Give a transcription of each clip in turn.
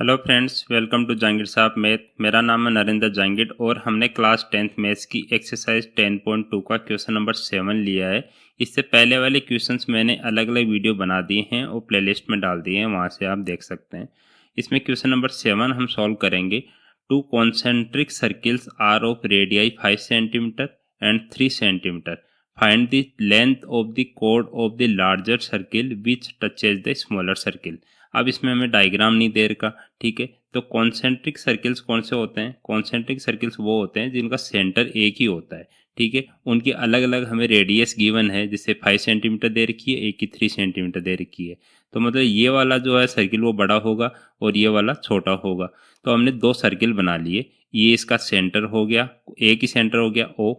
Hello friends, welcome to Jahangir Sahab math. मेरा नाम है नरेंद्र जहांगीर और हमने क्लास 10th मैथ्स की एक्सरसाइज 10.2 का क्वेश्चन नंबर 7 लिया है। इससे पहले वाले क्वेश्चंस मैंने अलग अलग वीडियो बना दिए हैं और प्लेलिस्ट में डाल दिए हैं, वहां से आप देख सकते हैं। इसमें क्वेश्चन नंबर 7 हम सॉल्व करेंगे। Two concentric circles are of radii 5 centimetre and 3 centimetre. Find the length of the कोड of the larger circle which touches the smaller circle. अब इसमें हमें डायग्राम नहीं दे रखा, ठीक है। तो कॉन्सेंट्रिक सर्किल्स कौन से होते हैं? कॉन्सेंट्रिक सर्किल्स वो होते हैं जिनका सेंटर एक ही होता है, ठीक है। उनकी अलग अलग हमें रेडियस गिवन है, जिसे 5 सेंटीमीटर दे रखी है, एक की 3 सेंटीमीटर दे रखी है। तो मतलब ये वाला जो है सर्किल वो बड़ा होगा और ये वाला छोटा होगा। तो हमने दो सर्किल बना लिए। ये इसका सेंटर हो गया, एक ही सेंटर हो गया ओ।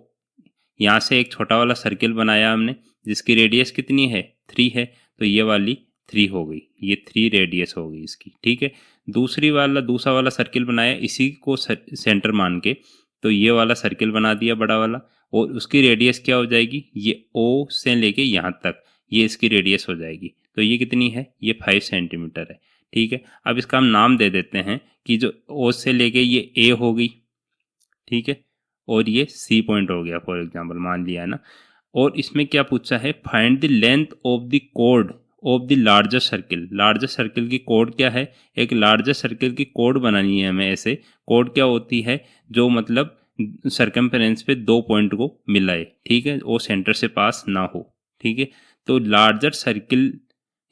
यहाँ से एक छोटा वाला सर्किल बनाया हमने जिसकी रेडियस कितनी है, 3 है। तो ये वाली 3 हो गई, ये 3 रेडियस हो गई इसकी, ठीक है। दूसरा वाला सर्किल बनाया इसी को सेंटर मान के। तो ये वाला सर्किल बना दिया बड़ा वाला, और उसकी रेडियस क्या हो जाएगी, ये ओ से लेके यहाँ तक ये इसकी रेडियस हो जाएगी। तो ये कितनी है, ये 5 सेंटीमीटर है, ठीक है। अब इसका हम नाम दे देते हैं कि जो ओ से लेके ये ए हो गई, ठीक है, और ये सी पॉइंट हो गया फॉर एग्जाम्पल, मान लिया है ना। और इसमें क्या पूछा है, find the length of the कोड of the larger circle. Larger circle की कोड क्या है, एक लार्जर सर्किल की कोड बनानी है हमें। ऐसे कोड क्या होती है, जो मतलब सरकमफेरेंस पे दो पॉइंट को मिलाए, ठीक है, वो सेंटर से पास ना हो, ठीक है। तो लार्जर सर्किल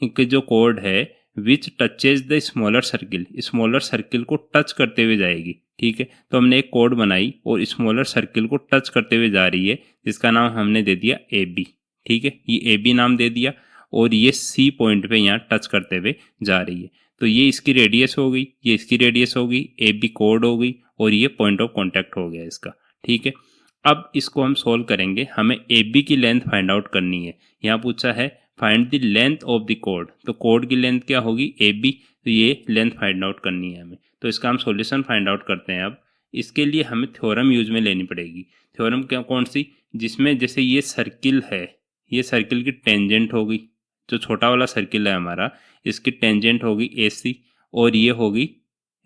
के जो कोड है which touches the smaller circle, smaller circle को टच करते हुए जाएगी, ठीक है। तो हमने एक कोड बनाई और स्मॉलर सर्किल को टच करते हुए जा रही है, जिसका नाम हमने दे दिया ए बी, ठीक है। ये ए बी नाम दे दिया, और ये सी पॉइंट पे यहाँ टच करते हुए जा रही है। तो ये इसकी रेडियस हो गई, ये इसकी रेडियस हो गई, ए बी कोड हो गई, और ये पॉइंट ऑफ कॉन्टैक्ट हो गया इसका, ठीक है। अब इसको हम सोल्व करेंगे, हमें ए बी की लेंथ फाइंड आउट करनी है। यहाँ पूछा है find the length of the code, तो कोड की लेंथ क्या होगी, ए बी। तो ये लेंथ फाइंड आउट करनी है हमें। तो इसका हम सॉल्यूशन फाइंड आउट करते हैं। अब इसके लिए हमें थ्योरम यूज में लेनी पड़ेगी। थ्योरम क्या, कौन सी, जिसमें जैसे ये सर्किल है, ये सर्किल की टेंजेंट होगी, जो छोटा वाला सर्किल है हमारा, इसकी टेंजेंट होगी ए सी, और ये होगी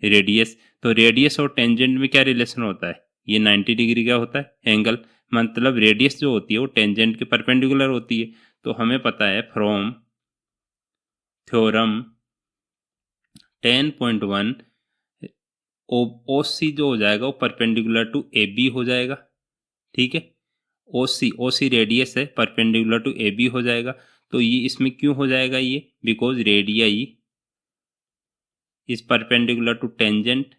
रेडियस। तो रेडियस और टेंजेंट में क्या रिलेशन होता है, ये 90 डिग्री का होता है एंगल। मतलब रेडियस जो होती है वो टेंजेंट के परपेंडिकुलर होती है। तो हमें पता है फ्रॉम थ्योरम 10.1 ओ सी जो हो जाएगा वो परपेंडिकुलर टू ए बी हो जाएगा, ठीक है। ओ सी रेडियस है, परपेंडिकुलर टू ए बी हो जाएगा। तो ये इसमें क्यों हो जाएगा, ये because radii is perpendicular to tangent.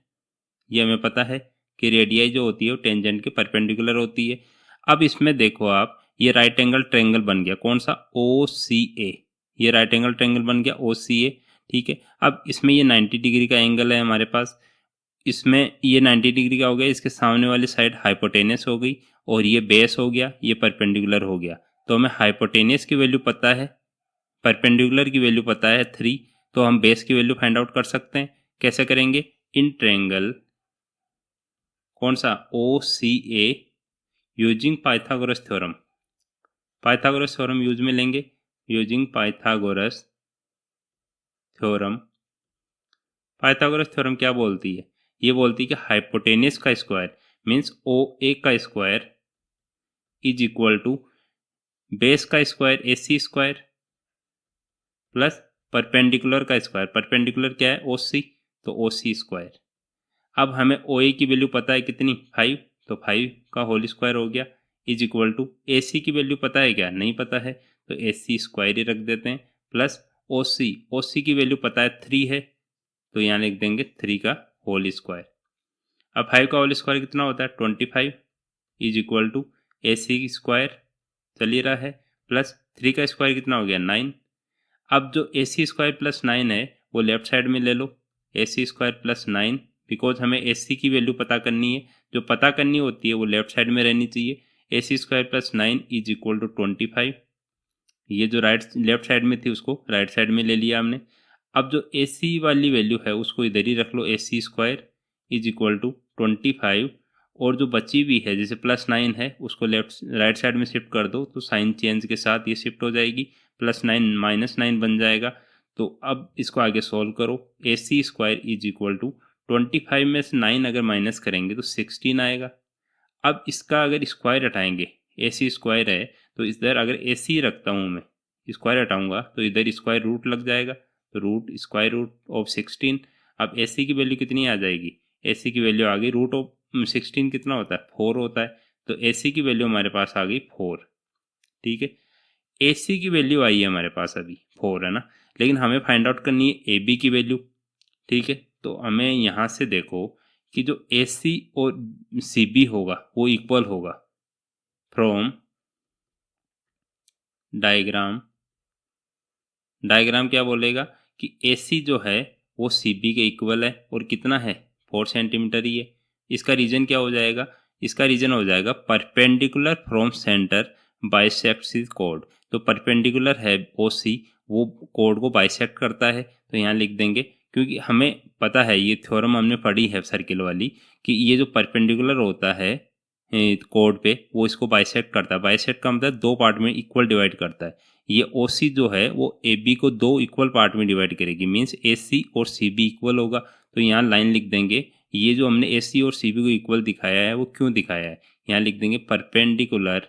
ये हमें पता है कि रेडियाई जो होती है वो टेंजेंट के परपेंडिकुलर होती है। अब इसमें देखो आप, ये राइट एंगल ट्रायंगल बन गया, कौन सा, ओ सी ए। ये राइट एंगल ट्रायंगल बन गया ओ सी ए, ठीक है। अब इसमें ये 90 डिग्री का एंगल है हमारे पास, इसमें ये 90 डिग्री का हो गया, इसके सामने वाली साइड हाइपोटेनस हो गई, और ये बेस हो गया, ये परपेंडिकुलर हो गया। तो हमें हाइपोटेनस की वैल्यू पता है, परपेंडिकुलर की वैल्यू पता है 3। तो हम बेस की वैल्यू फाइंड आउट कर सकते हैं। कैसे करेंगे, इन ट्रायंगल कौन सा, O C A, using Pythagoras theorem. Pythagoras theorem use में लेंगे, using Pythagoras theorem. Pythagoras theorem क्या बोलती है, ये बोलती है कि हाइपोटेनस का स्क्वायर मीन्स ओ ए का square is equal to base का square a C square plus perpendicular का स्क्वायर, परपेंडिकुलर क्या है, ओ सी, तो ओ सी स्क्वायर। अब हमें ओ ए की वैल्यू पता है कितनी, 5, तो 5 का होल स्क्वायर हो गया, इज इक्वल टू ए सी की वैल्यू पता है क्या, नहीं पता है, तो ए सी स्क्वायर ही रख देते हैं, प्लस ओ सी की वैल्यू पता है 3 है, तो यहाँ लिख देंगे 3 का होल स्क्वायर। अब 5 का होल स्क्वायर कितना होता है, 25, is equal to a C square चल ही रहा है, प्लस 3 का स्क्वायर कितना हो गया, 9। अब जो ए सी स्क्वायर प्लस 9 है वो लेफ्ट साइड में ले लो, ए सी स्क्वायर प्लस 9, बिकॉज हमें ए सी की वैल्यू पता करनी है, जो पता करनी होती है वो लेफ्ट साइड में रहनी चाहिए। A C square plus 9 is equal to 25। ये जो लेफ्ट साइड में थी उसको राइट साइड में ले लिया हमने। अब जो ए सी वाली वैल्यू है उसको इधर ही रख लो, ए सी स्क्वायर इज इक्वल टू 25, और जो बची हुई है जैसे प्लस 9 है उसको राइट साइड में शिफ्ट कर दो, तो साइन चेंज के साथ ये शिफ्ट हो जाएगी, प्लस 9 माइनस 9 बन जाएगा। तो अब इसको आगे सॉल्व करो। AC square is equal to 25 में से 9 अगर माइनस करेंगे तो 16 आएगा। अब इसका अगर स्क्वायर हटाएंगे, AC स्क्वायर है तो इधर अगर AC रखता हूँ मैं, स्क्वायर हटाऊंगा तो इधर स्क्वायर रूट लग जाएगा, तो रूट स्क्वायर रूट ऑफ 16। अब AC की वैल्यू कितनी आ जाएगी, AC की वैल्यू आ गई रूट ऑफ 16 कितना होता है 4 होता है, तो AC की वैल्यू हमारे पास आ गई 4। ठीक है, AC की वैल्यू आई है हमारे पास अभी 4 है ना, लेकिन हमें फाइंड आउट करनी है AB की वैल्यू। ठीक है, तो हमें यहाँ से देखो कि जो AC और CB होगा वो इक्वल होगा। फ्रॉम डायग्राम क्या बोलेगा कि AC जो है वो CB के इक्वल है और कितना है 4 सेंटीमीटर ही है। इसका रीजन क्या हो जाएगा, इसका रीजन हो जाएगा perpendicular from centre bisects is code. तो परपेंडिकुलर है OC, वो कोड को बाइसेक्ट करता है, तो यहाँ लिख देंगे, क्योंकि हमें पता है ये थ्योरम हमने पढ़ी है सर्किल वाली कि ये जो परपेंडिकुलर होता है कोड पे वो इसको बाइसेक्ट करता है। बाइसेक्ट का मतलब 2 पार्ट में इक्वल डिवाइड करता है। ये OC जो है वो AB को 2 इक्वल पार्ट में डिवाइड करेगी, मीन्स AC और CB इक्वल होगा। तो यहाँ लाइन लिख देंगे, ये जो हमने AC और CB को इक्वल दिखाया है वो क्यों दिखाया है, यहाँ लिख देंगे perpendicular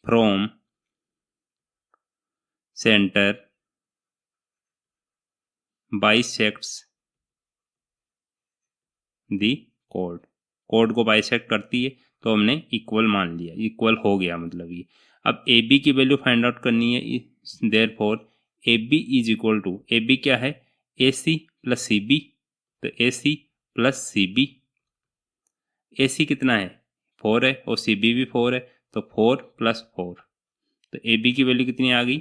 from centre bisects the code को बाइसेक्ट करती है, तो हमने इक्वल मान लिया, इक्वल हो गया मतलब ये। अब AB की वैल्यू फाइंड आउट करनी है, therefore AB is equal to, AB क्या है AC प्लस CB, तो AC प्लस CB, AC कितना है 4 है और CB भी 4 है, तो 4 प्लस 4, तो AB की वैल्यू कितनी आ गई,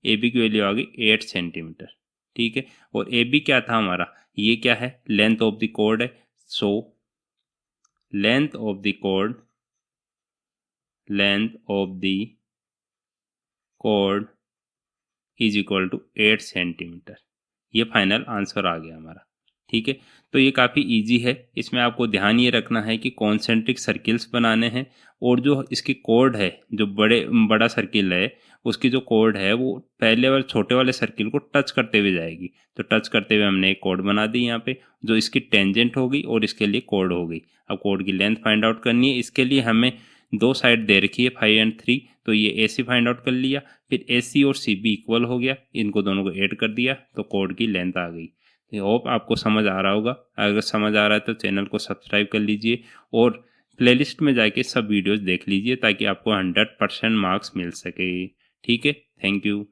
AB की वैल्यू आ गई 8 सेंटीमीटर। ठीक है, और AB क्या था हमारा, ये क्या है लेंथ ऑफ द कोड है, सो लेंथ ऑफ द कोड इज इक्वल टू 8 सेंटीमीटर। ये फाइनल आंसर आ गया हमारा। ठीक है, तो ये काफ़ी इजी है, इसमें आपको ध्यान ये रखना है कि कॉन्सेंट्रिक सर्किल्स बनाने हैं, और जो इसकी कोड है, जो बड़ा सर्किल है उसकी जो कोड है वो पहले वाले छोटे वाले सर्किल को टच करते हुए जाएगी। तो टच करते हुए हमने एक कोड बना दी यहाँ पे, जो इसकी टेंजेंट हो गई और इसके लिए कोड हो गई। अब कोड की लेंथ फाइंड आउट करनी है, इसके लिए हमें 2 साइड दे रखी है 5 और 3, तो ये AC फाइंड आउट कर लिया, फिर AC और CB इक्वल हो गया, इनको दोनों को ऐड कर दिया तो कोड की लेंथ आ गई। होप आपको समझ आ रहा होगा, अगर समझ आ रहा है तो चैनल को सब्सक्राइब कर लीजिए और प्लेलिस्ट में जाके सब वीडियोस देख लीजिए ताकि आपको 100% मार्क्स मिल सके। ठीक है, थैंक यू।